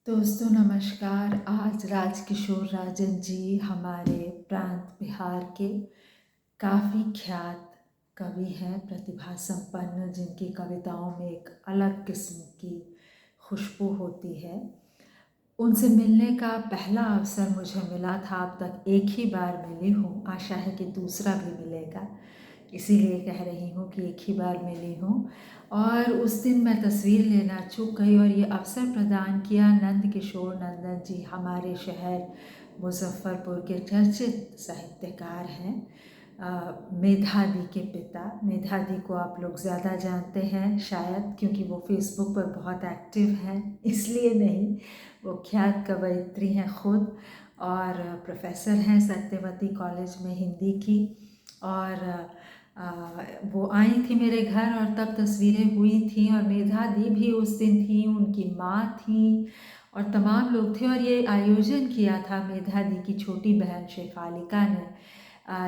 दोस्तों नमस्कार। आज राजकिशोर राजन जी हमारे प्रांत बिहार के काफ़ी ख्यात कवि हैं, प्रतिभा संपन्न, जिनकी कविताओं में एक अलग किस्म की खुशबू होती है। उनसे मिलने का पहला अवसर मुझे मिला था, अब तक एक ही बार मिली हूँ, आशा है कि दूसरा भी मिलेगा, इसीलिए कह रही हूँ कि एक ही बार मिली हूँ। और उस दिन मैं तस्वीर लेना चूक गई और ये अवसर प्रदान किया नंद किशोर नंदन जी, हमारे शहर मुजफ्फरपुर के चर्चित साहित्यकार हैं। मेधा दी के पिता। मेधा दी को आप लोग ज़्यादा जानते हैं शायद, क्योंकि वो फेसबुक पर बहुत एक्टिव हैं, इसलिए नहीं, वो ख्यात कवयित्री हैं खुद और प्रोफेसर हैं सत्यवती कॉलेज में हिंदी की। और वो आई थी मेरे घर और तब तस्वीरें हुई थी और मेधा दी भी उस दिन थी, उनकी माँ थी और तमाम लोग थे। और ये आयोजन किया था मेधा दी की छोटी बहन शेफालिका ने,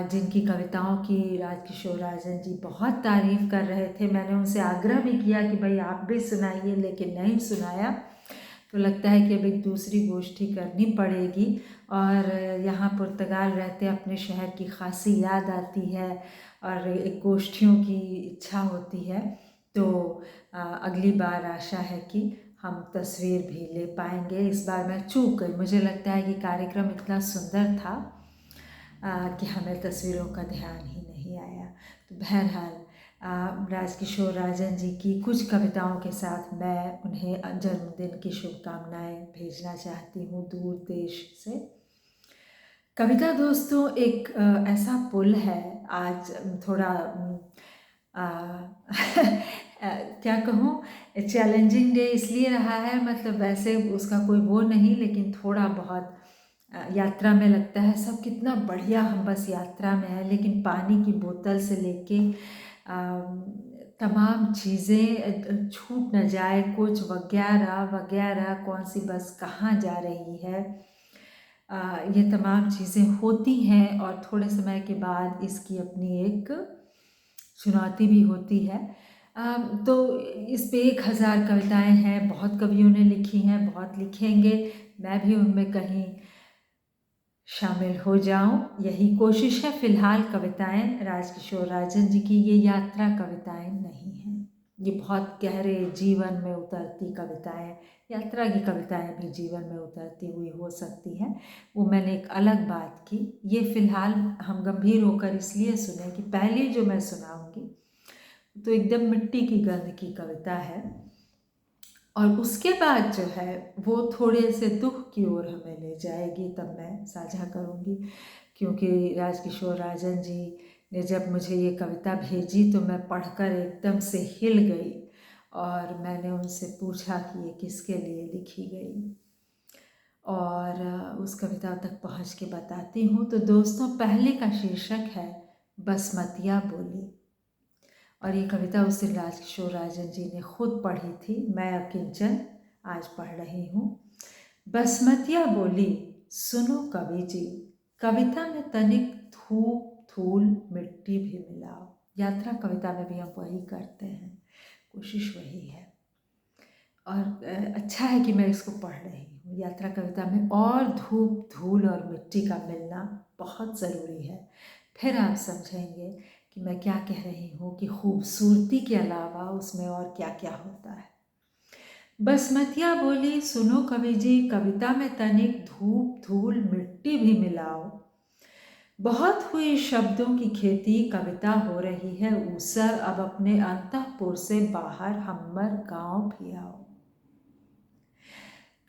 जिनकी कविताओं की राजकिशोर राजन जी बहुत तारीफ़ कर रहे थे। मैंने उनसे आग्रह भी किया कि भाई आप भी सुनाइए, लेकिन नहीं सुनाया। तो लगता है कि अब एक दूसरी गोष्ठी करनी पड़ेगी। और यहाँ पुर्तगाल रहते अपने शहर की खासी याद आती है और एक गोष्ठियों की इच्छा होती है। तो अगली बार आशा है कि हम तस्वीर भी ले पाएंगे। इस बार मैं चूक गई, मुझे लगता है कि कार्यक्रम इतना सुंदर था कि हमें तस्वीरों का ध्यान ही नहीं आया। तो बहरहाल राजकिशोर राजन जी की कुछ कविताओं के साथ मैं उन्हें जन्मदिन की शुभकामनाएं भेजना चाहती हूँ दूर देश से। कविता दोस्तों एक ऐसा पुल है। आज थोड़ा आ, क्या कहूँ, चैलेंजिंग डे इसलिए रहा है, मतलब वैसे उसका कोई वो नहीं, लेकिन थोड़ा बहुत यात्रा में लगता है सब कितना बढ़िया, हम बस यात्रा में है, लेकिन पानी की बोतल से लेके तमाम चीज़ें छूट न जाए कुछ वगैरह वगैरह, कौन सी बस कहाँ जा रही है, ये तमाम चीज़ें होती हैं। और थोड़े समय के बाद इसकी अपनी एक चुनौती भी होती है। तो इस पे 1000 कविताएं हैं, बहुत कवियों ने लिखी हैं, बहुत लिखेंगे, मैं भी उनमें कहीं शामिल हो जाऊं, यही कोशिश है। फिलहाल कविताएं राजकिशोर राजन जी की ये यात्रा कविताएं नहीं हैं, ये बहुत गहरे जीवन में उतरती कविताएं, यात्रा की कविताएं भी जीवन में उतरती हुई हो सकती हैं, वो मैंने एक अलग बात की। ये फिलहाल हम गंभीर होकर इसलिए सुने कि पहली जो मैं सुनाऊंगी तो एकदम मिट्टी की गंध की कविता है, और उसके बाद जो है वो थोड़े से दुख की ओर हमें ले जाएगी, तब मैं साझा करूँगी। क्योंकि राजकिशोर राजन जी ने जब मुझे ये कविता भेजी तो मैं पढ़कर एकदम से हिल गई और मैंने उनसे पूछा कि ये किसके लिए लिखी गई, और उस कविता तक पहुँच के बताती हूँ। तो दोस्तों पहले का शीर्षक है बसमतिया बोली, और ये कविता उस दिन राजकिशोर राजन जी ने खुद पढ़ी थी, मैं अकिंचन आज पढ़ रही हूँ। बसमतिया बोली, सुनो कवि जी, कविता में तनिक धूप धूल मिट्टी भी मिलाओ। यात्रा कविता में भी हम वही करते हैं, कोशिश वही है। और अच्छा है कि मैं इसको पढ़ रही हूँ। यात्रा कविता में और धूप धूल और मिट्टी का मिलना बहुत ज़रूरी है। फिर आप समझेंगे कि मैं क्या कह रही हूँ कि खूबसूरती के अलावा उसमें और क्या क्या होता है। बसमतिया बोली, सुनो कवि जी, कविता में तनिक धूप धूल मिट्टी भी मिलाओ। बहुत हुई शब्दों की खेती, कविता हो रही है ऊसर, अब अपने अंतःपुर से बाहर हमर गांव भी आओ।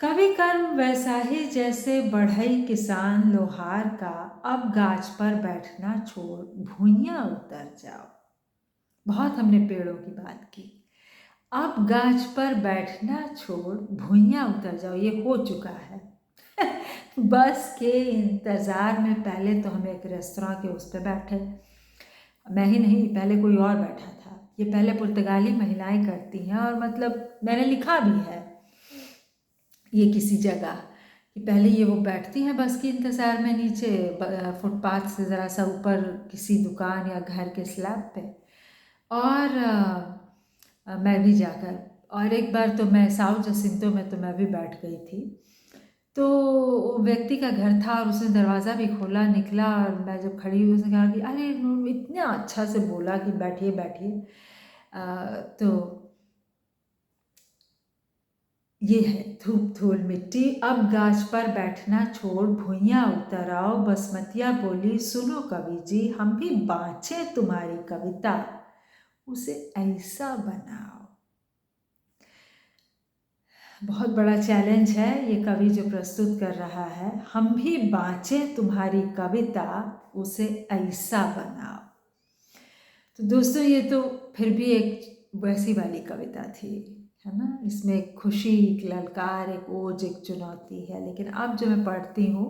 कवि कर्म वैसा ही जैसे बढ़ई किसान लोहार का, अब गाछ पर बैठना छोड़ भुइयां उतर जाओ। बहुत हमने पेड़ों की बात की, अब गाछ पर बैठना छोड़ भुइयां उतर जाओ, ये हो चुका है। बस के इंतज़ार में पहले तो हम एक रेस्तरां के उस पर बैठे, मैं ही नहीं, पहले कोई और बैठा था। ये पहले पुर्तगाली महिलाएं करती हैं, और मतलब मैंने लिखा भी है ये किसी जगह कि पहले ये वो बैठती हैं बस के इंतज़ार में नीचे फुटपाथ से ज़रा सा ऊपर किसी दुकान या घर के स्लैब पे, और मैं भी जाकर और एक बार तो मैं साओ जसिंतो में तो मैं भी बैठ गई थी। तो वो व्यक्ति का घर था और उसने दरवाज़ा भी खोला, निकला और मैं जब खड़ी हुई उसने कहा कि अरे इतना अच्छा से बोला कि बैठिए बैठिए। तो ये है धूप धूल मिट्टी, अब गाछ पर बैठना छोड़ भुइयाँ उतर आओ, बसमतिया बोली सुनो कवि जी हम भी बाँचे तुम्हारी कविता, उसे ऐसा बनाओ। बहुत बड़ा चैलेंज है ये कवि जो प्रस्तुत कर रहा है, हम भी बाँचे तुम्हारी कविता उसे ऐसा बनाओ। तो दोस्तों ये तो फिर भी एक वैसी वाली कविता थी, है ना। इसमें एक खुशी, एक ललकार, एक ओज, एक चुनौती है। लेकिन अब जो मैं पढ़ती हूँ,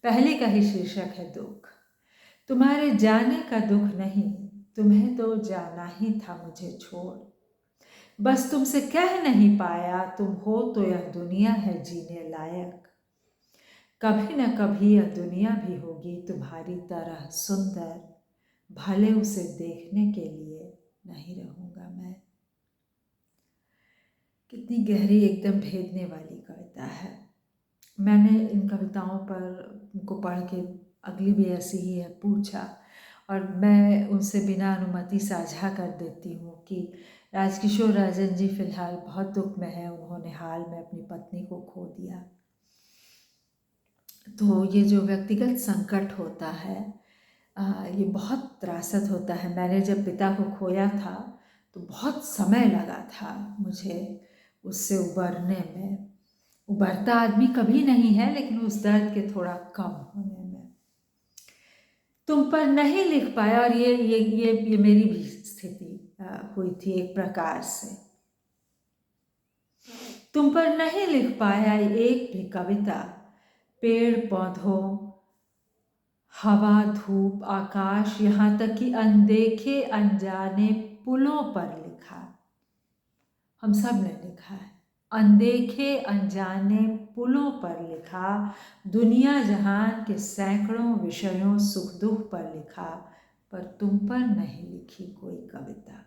पहले का ही शीर्षक है दुख। तुम्हारे जाने का दुख नहीं, तुम्हें तो जाना ही था मुझे छोड़। बस तुमसे कह नहीं पाया, तुम हो तो यह दुनिया है जीने लायक। कभी न कभी यह दुनिया भी होगी तुम्हारी तरह सुंदर, भले उसे देखने के लिए नहीं रहूँगा मैं। कितनी गहरी, एकदम भेदने वाली कविता है। मैंने इन कविताओं पर उनको पढ़ के, अगली भी ऐसी ही है, पूछा और मैं उनसे बिना अनुमति साझा कर देती हूँ कि राजकिशोर राजन जी फ़िलहाल बहुत दुख में है। उन्होंने हाल में अपनी पत्नी को खो दिया। तो ये जो व्यक्तिगत संकट होता है, ये बहुत त्रासद होता है। मैंने जब पिता को खोया था तो बहुत समय लगा था मुझे उससे उबरने में। उबरता आदमी कभी नहीं है, लेकिन उस दर्द के थोड़ा कम होने में। तुम पर नहीं लिख पाया, और ये मेरी भी स्थिति हुई थी एक प्रकार से। तुम पर नहीं लिख पाया एक भी कविता, पेड़ पौधों, हवा, धूप, आकाश, यहाँ तक कि अनदेखे अनजाने पुलों पर लिखा। हम सब ने लिखा है, अनदेखे अनजाने पुलों पर लिखा, दुनिया जहान के सैकड़ों विषयों सुख दुख पर लिखा, पर तुम पर नहीं लिखी कोई कविता।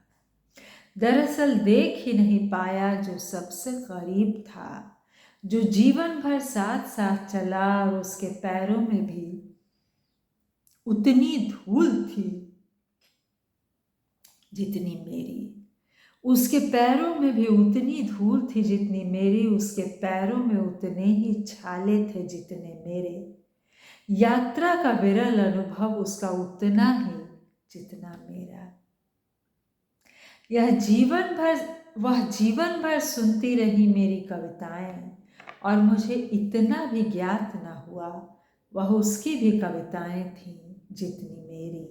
दरअसल देख ही नहीं पाया जो सबसे करीब था, जो जीवन भर साथ साथ चला और उसके पैरों में भी उतनी धूल थी जितनी मेरी। उसके पैरों में भी उतनी धूल थी जितनी मेरी, उसके पैरों में उतने ही छाले थे जितने मेरे। यात्रा का विरल अनुभव उसका उतना ही जितना मेरा। वह जीवन भर सुनती रही मेरी कविताएं, और मुझे इतना भी ज्ञात न हुआ वह उसकी भी कविताएं थीं जितनी मेरी।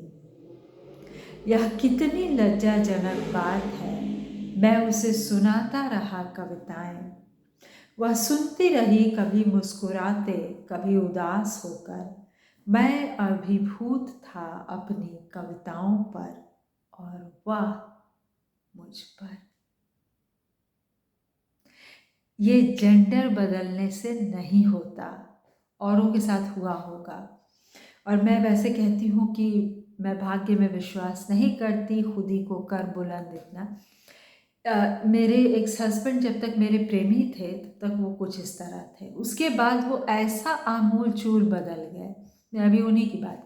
यह कितनी लज्जाजनक बात है, मैं उसे सुनाता रहा कविताएं। वह सुनती रही, कभी मुस्कुराते कभी उदास होकर। मैं अभिभूत था अपनी कविताओं पर और वह मुझ पर। ये जेंडर बदलने से नहीं होता, औरों के साथ हुआ होगा। और मैं वैसे कहती हूँ कि मैं भाग्य में विश्वास नहीं करती, खुद ही को कर बुलंद इतना। मेरे एक्स हस्बैंड जब तक मेरे प्रेमी थे तब तक वो कुछ इस तरह थे, उसके बाद वो ऐसा आमूल चूल बदल गए। मैं अभी उन्हीं की बात